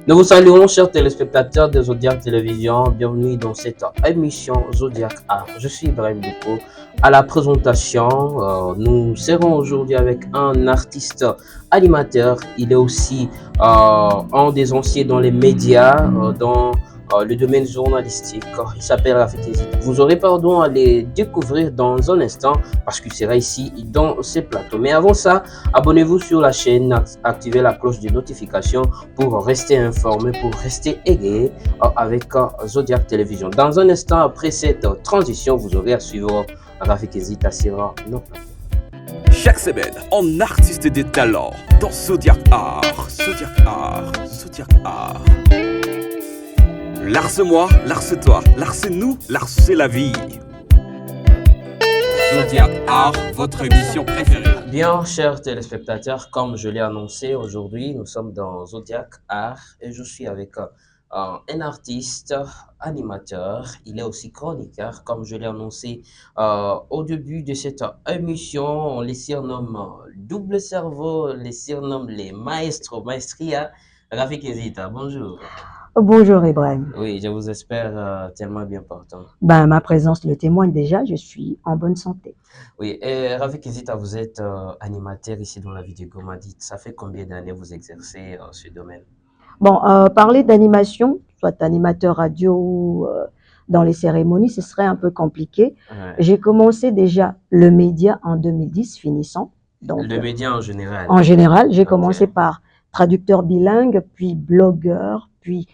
Nous vous saluons, chers téléspectateurs de Zodiac Télévision. Bienvenue dans cette émission Zodiac Art. Je suis Ibrahim Dupo. À la présentation, nous serons aujourd'hui avec un artiste animateur. Il est aussi un des anciens dans les médias, dans le domaine journalistique. Il s'appelle Rafik Ezit. Vous aurez pardon à les découvrir dans un instant parce qu'il sera ici dans ces plateaux. Mais avant ça, abonnez-vous sur la chaîne, activez la cloche de notification pour rester informé, pour rester égayé avec Zodiac Télévision. Dans un instant, après cette transition, vous aurez à suivre Rafik Ezit sur nos plateaux. Chaque semaine, en artiste des talents dans Zodiac Art, Zodiac Art, Zodiac Art. L'art c'est moi, l'art c'est toi, l'art c'est nous, l'art c'est la vie. Zodiac Art, votre émission préférée. Bien, chers téléspectateurs, comme je l'ai annoncé aujourd'hui, nous sommes dans Zodiac Art et je suis avec un artiste, animateur, il est aussi chroniqueur, comme je l'ai annoncé au début de cette émission. On les surnomme double cerveau, on les surnomme les maestros, maestria. Rafik Ezit, bonjour. Bonjour Ibrahim. Oui, je vous espère tellement bien portant. Ma présence le témoigne déjà, je suis en bonne santé. Oui, et Rafik Ezit, vous êtes animateur ici dans la ville de Gomadit. Ça fait combien d'années vous exercez ce domaine? Bon, parler d'animation, soit animateur radio ou dans les cérémonies, ce serait un peu compliqué. Ouais. J'ai commencé déjà le média en 2010, finissant. Donc, Le média en général. en général, j'ai Ok. commencé par traducteur bilingue, puis blogueur, puis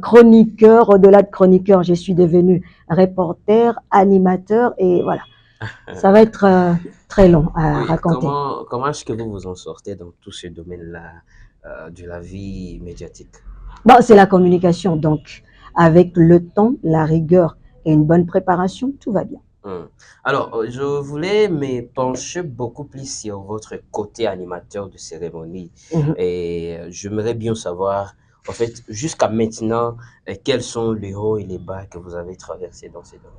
chroniqueur. Au-delà de chroniqueur, je suis devenu reporter, animateur et voilà. Ça va être très long à Oui, raconter. comment est-ce que vous vous en sortez dans tout ce domaine-là de la vie médiatique? Bon, c'est la communication, donc avec le temps, la rigueur et une bonne préparation, tout va bien. Alors, je voulais me pencher beaucoup plus sur votre côté animateur de cérémonie et j'aimerais bien savoir, en fait, jusqu'à maintenant, quels sont les hauts et les bas que vous avez traversés dans ces domaines.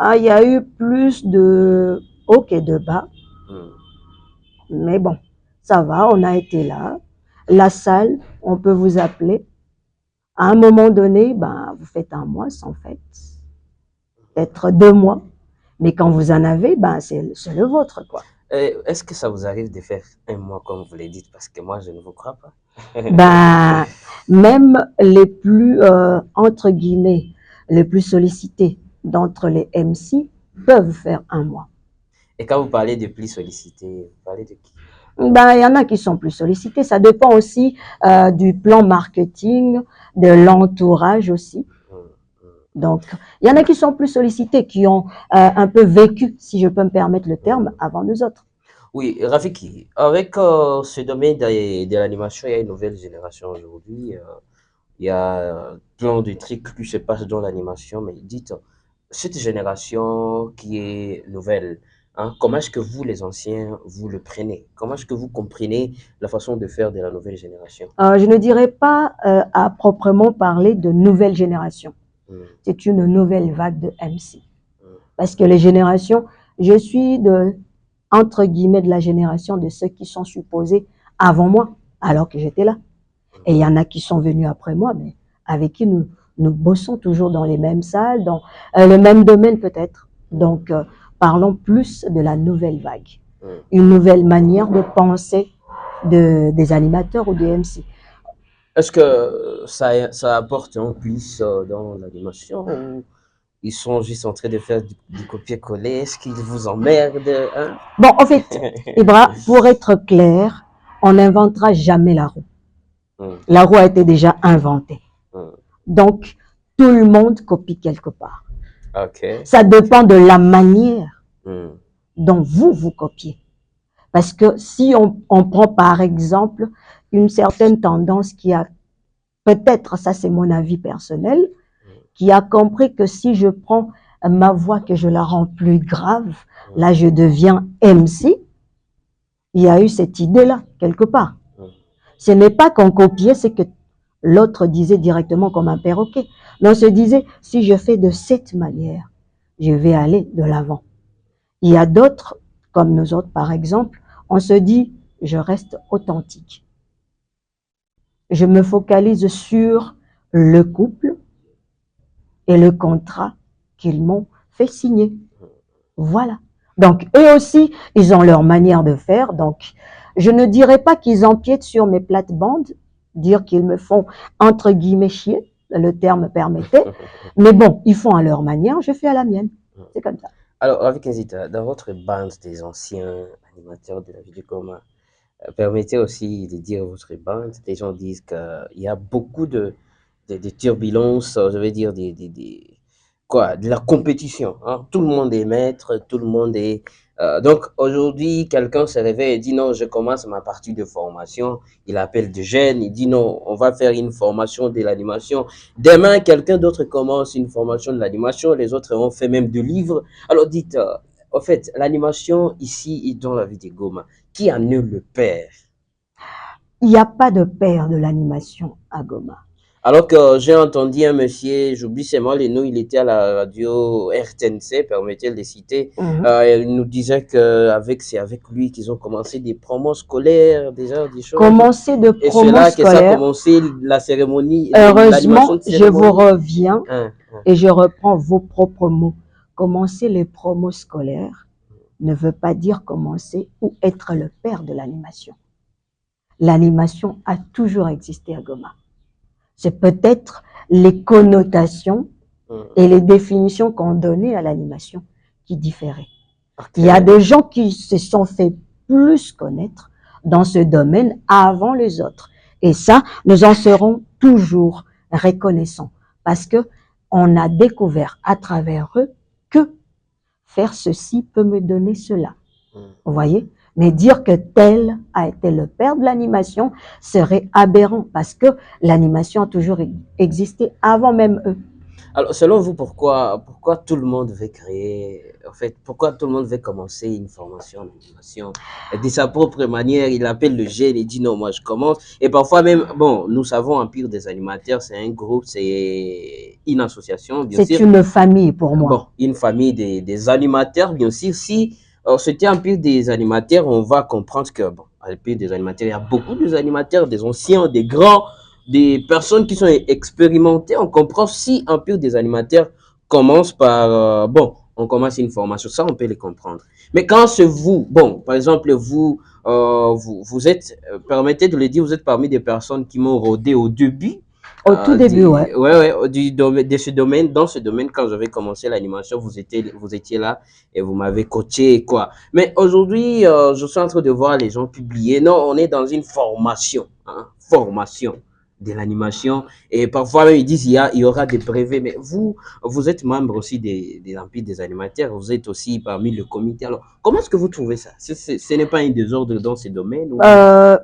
Ah, il y a eu plus de hauts que de bas, Hmm. mais bon, ça va, on a été là. La salle, on peut vous appeler. À un moment donné, vous faites un mois sans fête, peut-être 2 mois, mais quand vous en avez, c'est le vôtre, quoi. Est-ce que ça vous arrive de faire un mois comme vous le dites? Parce que moi, je ne vous crois pas. Même les plus, entre guillemets, les plus sollicités d'entre les MC peuvent faire un mois. Et quand vous parlez de plus sollicité, vous parlez de qui? Il y en a qui sont plus sollicités. Ça dépend aussi du plan marketing, de l'entourage aussi. Donc, il y en a qui sont plus sollicités, qui ont un peu vécu, si je peux me permettre le terme, avant nous autres. Oui, Rafiki, avec ce domaine de l'animation, il y a une nouvelle génération aujourd'hui. Il y a plein de trucs qui se passent dans l'animation, mais dites, cette génération qui est nouvelle, hein, comment est-ce que vous, les anciens, vous le prenez? Comment est-ce que vous comprenez la façon de faire de la nouvelle génération? Je ne dirais pas à proprement parler de nouvelle génération. C'est une nouvelle vague de MC. Parce que les générations, je suis entre guillemets de la génération de ceux qui sont supposés avant moi, alors que j'étais là. Et il y en a qui sont venus après moi, mais avec qui nous bossons toujours dans les mêmes salles, dans le même domaine peut-être. Donc, parlons plus de la nouvelle vague. Une nouvelle manière de penser des animateurs ou des MC. Est-ce que ça apporte un plus dans l'animation ou ils sont juste en train de faire du copier-coller? Est-ce qu'ils vous emmerdent, hein? Bon, en fait, Ibra, pour être clair, on n'inventera jamais la roue. La roue a été déjà inventée. Donc, tout le monde copie quelque part. Okay. Ça dépend de la manière dont vous copiez. Parce que si on prend par exemple une certaine tendance qui a, peut-être, ça c'est mon avis personnel, qui a compris que si je prends ma voix, que je la rends plus grave, là je deviens MC, il y a eu cette idée-là, quelque part. Ce n'est pas qu'on copiait, c'est que l'autre disait directement comme un perroquet. Mais on se disait, si je fais de cette manière, je vais aller de l'avant. Il y a d'autres, comme nous autres par exemple, on se dit, je reste authentique. je me focalise sur le couple et le contrat qu'ils m'ont fait signer. Voilà. Donc, eux aussi, ils ont leur manière de faire. Donc, je ne dirais pas qu'ils empiètent sur mes plates-bandes, dire qu'ils me font, entre guillemets, chier, le terme permettait. Mais bon, ils font à leur manière, je fais à la mienne. C'est comme ça. Alors, avec Nzita, dans votre bande des anciens animateurs de la vie du commun, permettez aussi de dire votre bande. Les gens disent qu'il y a beaucoup de turbulences, je vais dire, de la compétition. Hein. Tout le monde est maître, tout le monde est... donc aujourd'hui, quelqu'un se réveille et dit non, je commence ma partie de formation. Il appelle des jeunes, il dit non, on va faire une formation de l'animation. Demain, quelqu'un d'autre commence une formation de l'animation. Les autres ont fait même deux livres. Alors dites, en fait, l'animation ici dans la vie de Goma, qui en est le père? Il n'y a pas de père de l'animation à Goma. Alors que j'ai entendu un monsieur, j'oublie ses mots, les noms, il était à la radio RTNC, permettez de le citer. Il nous disait c'est avec lui qu'ils ont commencé des promos scolaires, déjà des choses. Commencer de promos scolaires. Et c'est là que ça a commencé la cérémonie. Heureusement, je vous reviens et je reprends vos propres mots. Commencer les promos scolaires ne veut pas dire commencer ou être le père de l'animation. L'animation a toujours existé à Goma. C'est peut-être les connotations et les définitions qu'on donnait à l'animation qui différaient. Okay. Il y a des gens qui se sont fait plus connaître dans ce domaine avant les autres. Et ça, nous en serons toujours reconnaissants parce que on a découvert à travers eux que faire ceci peut me donner cela. Vous voyez? Mais dire que tel a été le père de l'animation serait aberrant parce que l'animation a toujours existé avant même eux. Alors, selon vous, pourquoi tout le monde veut créer, en fait, pourquoi tout le monde veut commencer une formation d'animation? De sa propre manière, il appelle le jeune et dit non, moi je commence. Et parfois même, bon, nous savons Empire des animateurs, c'est un groupe, c'est une association, bien sûr. C'est une famille pour moi. Bon, une famille des animateurs, bien sûr. Si c'était Empire des animateurs, on va comprendre que, bon, Empire des animateurs, il y a beaucoup d'animateurs, des anciens, des grands, des personnes qui sont expérimentées. On comprend si Empire des animateurs commence par, bon, on commence une formation, ça on peut les comprendre. Mais quand c'est vous, bon, par exemple, vous êtes, permettez de le dire, vous êtes parmi des personnes qui m'ont rodé au début. Au tout début, ouais. Ouais, de ce domaine, dans ce domaine, quand j'avais commencé l'animation, vous étiez là et vous m'avez coaché, quoi. Mais aujourd'hui, je suis en train de voir les gens publier. Non, on est dans une formation, hein, formation de l'animation. Et parfois, même, ils disent il y aura des brevets. Mais vous êtes membre aussi des Empires des animateurs. Vous êtes aussi parmi le comité. Alors, comment est-ce que vous trouvez ça? Ce n'est pas un désordre dans ce domaine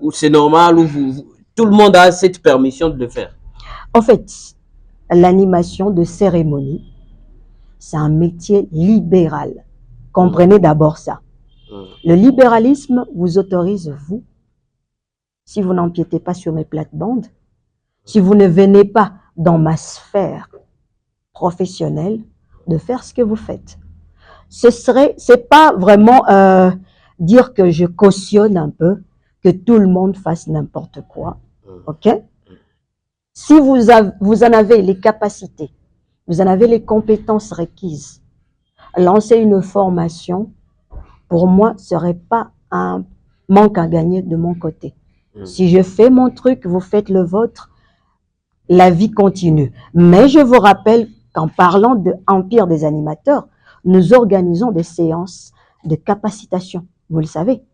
ou c'est normal ou tout le monde a cette permission de le faire? En fait, l'animation de cérémonie, c'est un métier libéral. Comprenez d'abord ça. Le libéralisme vous autorise, vous, si vous n'empiétez pas sur mes plates-bandes, si vous ne venez pas dans ma sphère professionnelle, de faire ce que vous faites. C'est pas vraiment dire que je cautionne un peu, que tout le monde fasse n'importe quoi, ok? Si vous en avez les capacités, vous en avez les compétences requises, lancer une formation, pour moi, ce serait pas un manque à gagner de mon côté. Si je fais mon truc, vous faites le vôtre, la vie continue. Mais je vous rappelle qu'en parlant de Empire des animateurs, nous organisons des séances de capacitation, vous le savez,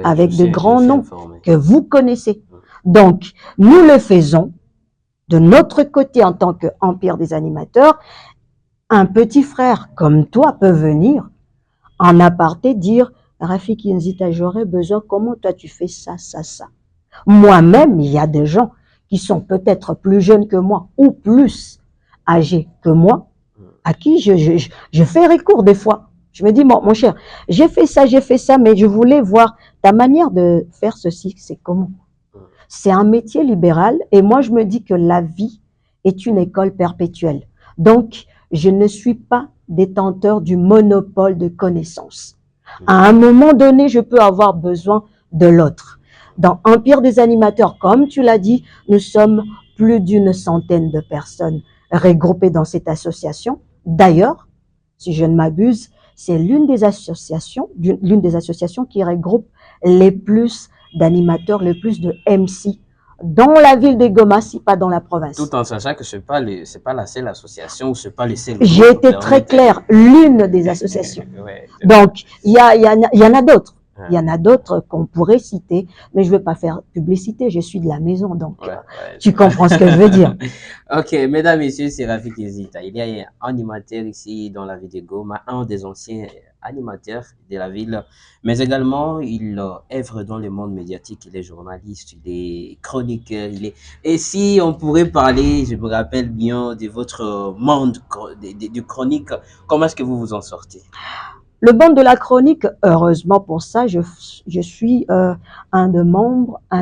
avec de grands noms que vous connaissez. Donc, nous le faisons. De notre côté, en tant qu'Empire des animateurs, un petit frère comme toi peut venir en aparté dire « Rafiki Nzita, j'aurais besoin, comment toi tu fais ça, ça, ça ?» Moi-même, il y a des gens qui sont peut-être plus jeunes que moi ou plus âgés que moi, à qui je fais recours des fois. Je me dis, mon cher, j'ai fait ça, mais je voulais voir ta manière de faire ceci, c'est comment? C'est un métier libéral et moi je me dis que la vie est une école perpétuelle. Donc, je ne suis pas détenteur du monopole de connaissances. À un moment donné, je peux avoir besoin de l'autre. Dans Empire des animateurs, comme tu l'as dit, nous sommes plus d'une centaine de personnes regroupées dans cette association. D'ailleurs, si je ne m'abuse, c'est l'une des associations qui regroupe les plus d'animateurs, les plus de MC dans la ville de Goma, si pas dans la province. Tout en sachant que c'est pas la seule association ou c'est pas les seuls. J'ai été très clair, l'une des associations. Ouais, donc, il y en a d'autres. Il y en a d'autres qu'on pourrait citer, mais je ne veux pas faire publicité, je suis de la maison, donc tu comprends ce que je veux dire. Ok, mesdames, messieurs, c'est Rafik Ezita. Il y a un animateur ici dans la ville de Goma, un des anciens animateurs de la ville, mais également il œuvre dans le monde médiatique, il est journaliste, il est chroniqueur, Et si on pourrait parler, je me rappelle bien de votre monde du chronique, comment est-ce que vous vous en sortez? Le monde de la chronique, heureusement pour ça, je suis un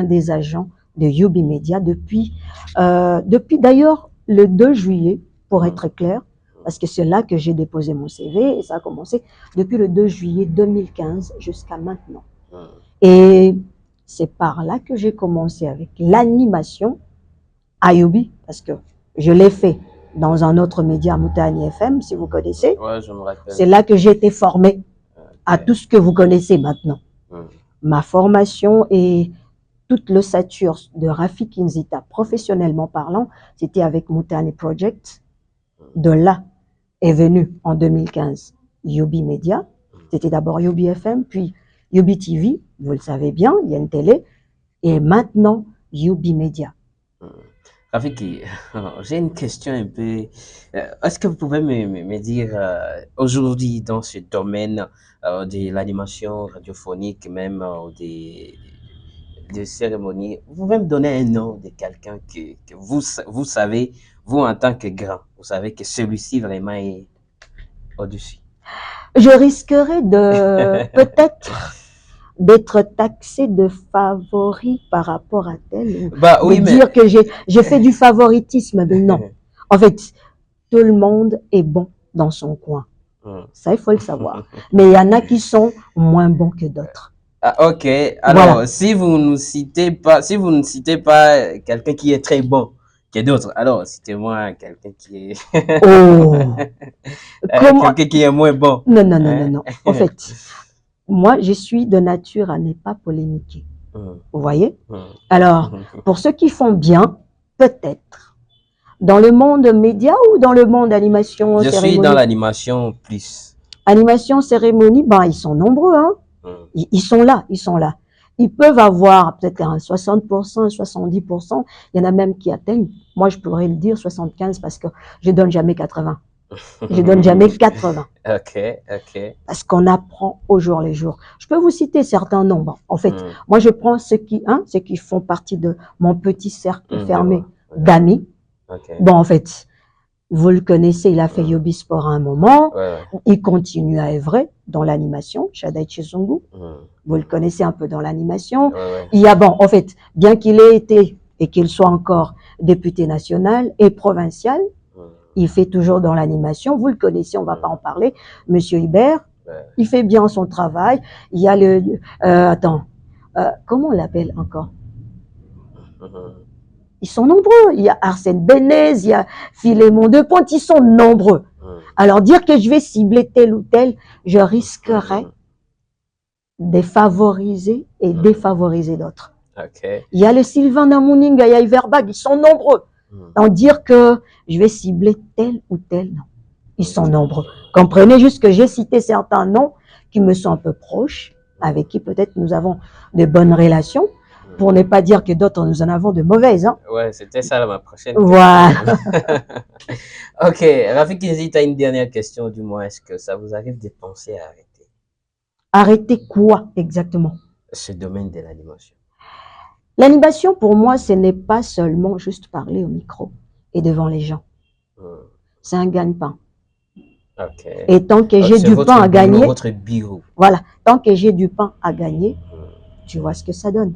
des agents de Yubi Media depuis d'ailleurs le 2 juillet, pour être clair, parce que c'est là que j'ai déposé mon CV et ça a commencé depuis le 2 juillet 2015 jusqu'à maintenant. Et c'est par là que j'ai commencé avec l'animation à Yubi, parce que je l'ai fait dans un autre média, Moutani FM, si vous connaissez. Ouais, je me rappelle. C'est là que j'ai été formé à tout ce que vous connaissez maintenant. Ma formation et toute l'ossature de Rafik Ezita, professionnellement parlant, c'était avec Moutani Project. De là est venu en 2015 Yubi Media. C'était d'abord Yubi FM, puis Yubi TV, vous le savez bien, il y a une télé, et maintenant Yubi Media. Rafik, j'ai une question un peu. Est-ce que vous pouvez me dire aujourd'hui dans ce domaine de l'animation radiophonique, même des cérémonies, vous pouvez me donner un nom de quelqu'un que vous savez, vous en tant que grand, vous savez que celui-ci vraiment est au-dessus? Je risquerais de peut-être d'être taxé de favori par rapport à tel, ou dire que j'ai fait du favoritisme, mais non. En fait, tout le monde est bon dans son coin. Ça, il faut le savoir. Mais il y en a qui sont moins bons que d'autres. Ah, ok. Alors, voilà. Si vous ne citez pas quelqu'un qui est très bon que d'autres, alors citez-moi quelqu'un qui est quelqu'un qui est moins bon. Non. En fait, moi, je suis de nature à ne pas polémiquer. Vous voyez? Alors, pour ceux qui font bien, peut-être. Dans le monde média ou dans le monde animation, cérémonie? Je suis dans l'animation plus. Animation, cérémonie, ben, ils sont nombreux, hein. Ils sont là. Ils peuvent avoir peut-être un 60%, 70%. Il y en a même qui atteignent, moi je pourrais le dire, 75 parce que je donne jamais 80. Je donne jamais 80. Ok. Parce qu'on apprend au jour le jour. Je peux vous citer certains nombres. En fait, moi je prends ceux qui font partie de mon petit cercle fermé d'amis. Bon, en fait, vous le connaissez, il a fait Yubi Sport à un moment. Il continue à œuvrer dans l'animation, Shadai Chizungu. Vous le connaissez un peu dans l'animation. Il y a, bon, en fait, bien qu'il ait été et qu'il soit encore député national et provincial, il fait toujours dans l'animation. Vous le connaissez, on ne va pas en parler. Monsieur Hubert, il fait bien son travail. Il y a comment on l'appelle encore? Ils sont nombreux. Il y a Arsène Benez, il y a Philémon de Ponte, ils sont nombreux. Alors, dire que je vais cibler tel ou tel, je risquerais de favoriser et défavoriser d'autres. Il y a le Sylvain Namouninga, il y a Iverbag, ils sont nombreux. Donc, dire que je vais cibler tel ou tel, non. Ils sont nombreux. Comprenez juste que j'ai cité certains noms qui me sont un peu proches, avec qui peut-être nous avons de bonnes relations. Pour ne pas dire que d'autres, nous en avons de mauvaises. Hein? Ouais, c'était ça ma prochaine question. Voilà. Ok, Rafik Ezita, une dernière question du moins. Est-ce que ça vous arrive de penser à arrêter? Arrêter quoi exactement? Ce domaine de l'animation. L'animation, pour moi, ce n'est pas seulement juste parler au micro et devant les gens. C'est un gagne-pain. Et tant que j'ai du pain à gagner, votre bureau. Voilà, tant que j'ai du pain à gagner, tu vois ce que ça donne.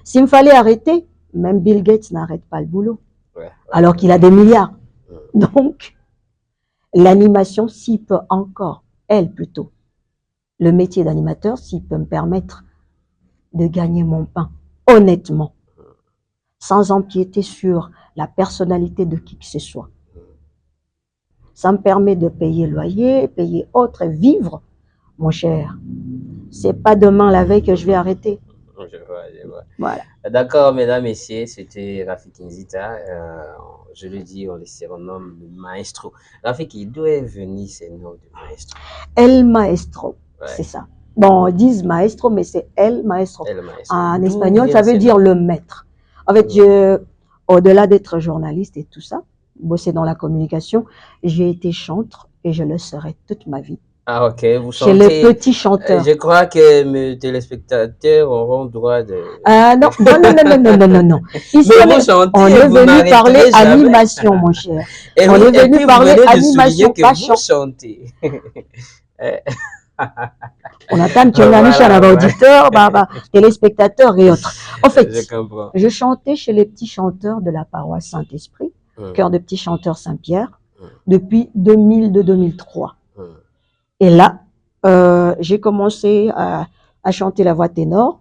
S'il me fallait arrêter, même Bill Gates n'arrête pas le boulot, alors qu'il a des milliards. Donc, l'animation, s'il peut encore, le métier d'animateur, s'il peut me permettre de gagner mon pain honnêtement, sans empiéter sur la personnalité de qui que ce soit. Ça me permet de payer loyer, payer autre et vivre, mon cher. C'est pas demain la veille que je vais arrêter. Je vois. Voilà. D'accord, mesdames, messieurs, c'était Rafiki Nzita. Je le dis, on le surnomme le maestro. Rafiki, d'où est venu ce nom de maestro? El Maestro, Ouais. c'est ça. Bon, ils disent maestro, mais c'est El Maestro. El maestro. En D'où espagnol, vient ça ce veut dire nom? le maître. En fait, au-delà d'être journaliste et tout ça, bosser dans la communication, j'ai été chanteur et je le serai toute ma vie. Ah, ok, vous Chez les chantez. petits chanteurs. Je crois que mes téléspectateurs auront droit de. Ah non, non. Ici, Mais vous chantez, on est vous venu n'arrêterez parler jamais. animation, mon cher. Et On oui, est et puis venu vous parler venez de animation, souligner que pas vous chant. chantez. On attend que Voilà, Nisha, ouais. auditeur, téléspectateurs et autres. En fait, Je comprends. je chantais chez les petits chanteurs de la paroisse Saint-Esprit, chœur de petits chanteurs Saint-Pierre, depuis 2002-2003. Et là, j'ai commencé à chanter la voix ténor.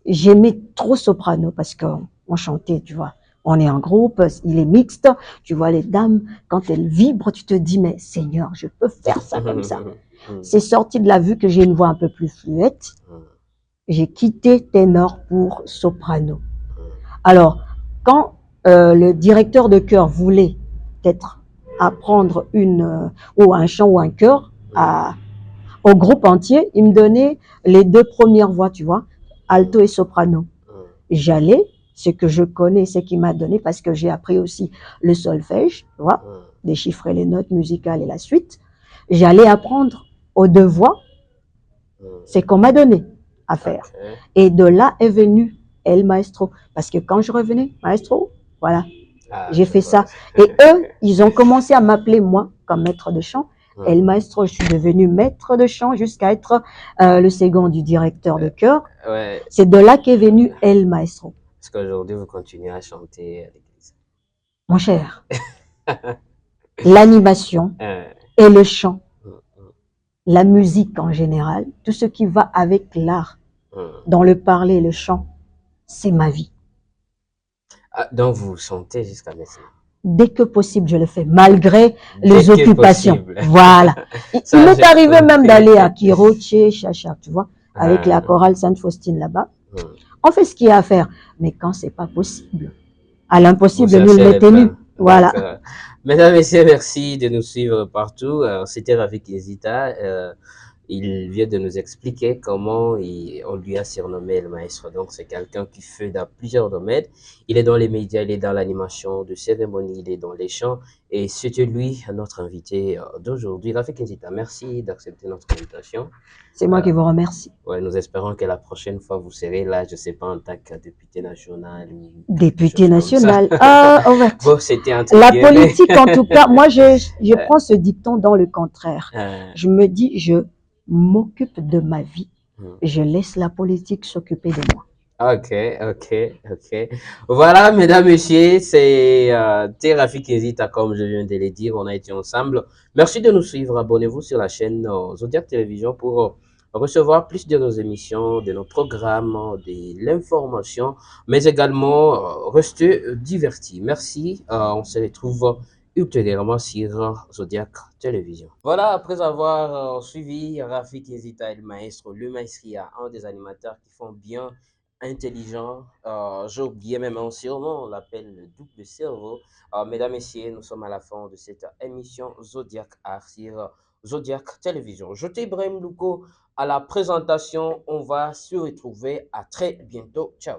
J'aimais trop soprano parce qu'on chantait, tu vois. On est en groupe, il est mixte. Tu vois les dames, quand elles vibrent, tu te dis, mais Seigneur, je peux faire ça comme ça. C'est sorti de la vue que j'ai une voix un peu plus fluette. J'ai quitté ténor pour soprano. Alors, quand le directeur de chœur voulait peut-être apprendre ou un chant ou un chœur au groupe entier, il me donnait les deux premières voix, tu vois, alto et soprano. J'allais, ce que je connais, ce qu'il m'a donné, parce que j'ai appris aussi le solfège, tu vois, déchiffrer les notes musicales et la suite. J'allais apprendre aux deux voix, c'est qu'on m'a donné à faire. Okay. Et de là est venu El Maestro, parce que quand je revenais, Maestro, voilà, j'ai fait ça. Et eux, ils ont commencé à m'appeler moi comme maître de chant. El Maestro, je suis devenu maître de chant jusqu'à être le second du directeur de chœur. Ouais. C'est de là qu'est venu El Maestro. Parce qu'aujourd'hui, vous continuez à chanter à l'église. Mon cher, l'animation et le chant, la musique en général, tout ce qui va avec l'art, dans le parler et le chant, c'est ma vie. Ah, donc vous chantez jusqu'à maintenant? Dès que possible, je le fais, malgré les occupations. Voilà. Il m'est arrivé même d'aller à Kiroche, Chacha, tu vois, avec la chorale Sainte-Faustine là-bas. On fait ce qu'il y a à faire. Mais quand c'est pas possible, à l'impossible, nul n'est tenu. Voilà. Mesdames, Messieurs, merci de nous suivre partout. C'était Rafiki Nzita. Il vient de nous expliquer comment on lui a surnommé le maestro. Donc, c'est quelqu'un qui fait dans plusieurs domaines. Il est dans les médias, il est dans l'animation de cérémonie, il est dans les chants. Et c'était lui, notre invité d'aujourd'hui. Rafiki Nzita, merci d'accepter notre invitation. C'est moi qui vous remercie. Ouais, nous espérons que la prochaine fois, vous serez là, je ne sais pas, en tant que député national. Député national. Ah, oh, ouais. Bon, c'était la politique, en tout cas, moi, je prends ce dicton dans le contraire. Je me dis, je m'occupe de ma vie. Je laisse la politique s'occuper de moi. Ok. Voilà, mesdames, messieurs, c'est Rafiki Nzita, comme je viens de le dire, on a été ensemble. Merci de nous suivre, abonnez-vous sur la chaîne Zodiac Télévision pour recevoir plus de nos émissions, de nos programmes, de l'information, mais également rester divertis. Merci, on se retrouve ultérieurement sur Zodiac Télévision. Voilà, après avoir suivi Rafiki Nzita, le maestro, le maestria, un des animateurs qui font bien, intelligent, j'ai oublié même un surnom, on l'appelle le double cerveau. Mesdames, messieurs, nous sommes à la fin de cette émission Zodiac Art sur Zodiac Télévision. Je suis Ibrahim Louko à la présentation, on va se retrouver à très bientôt. Ciao.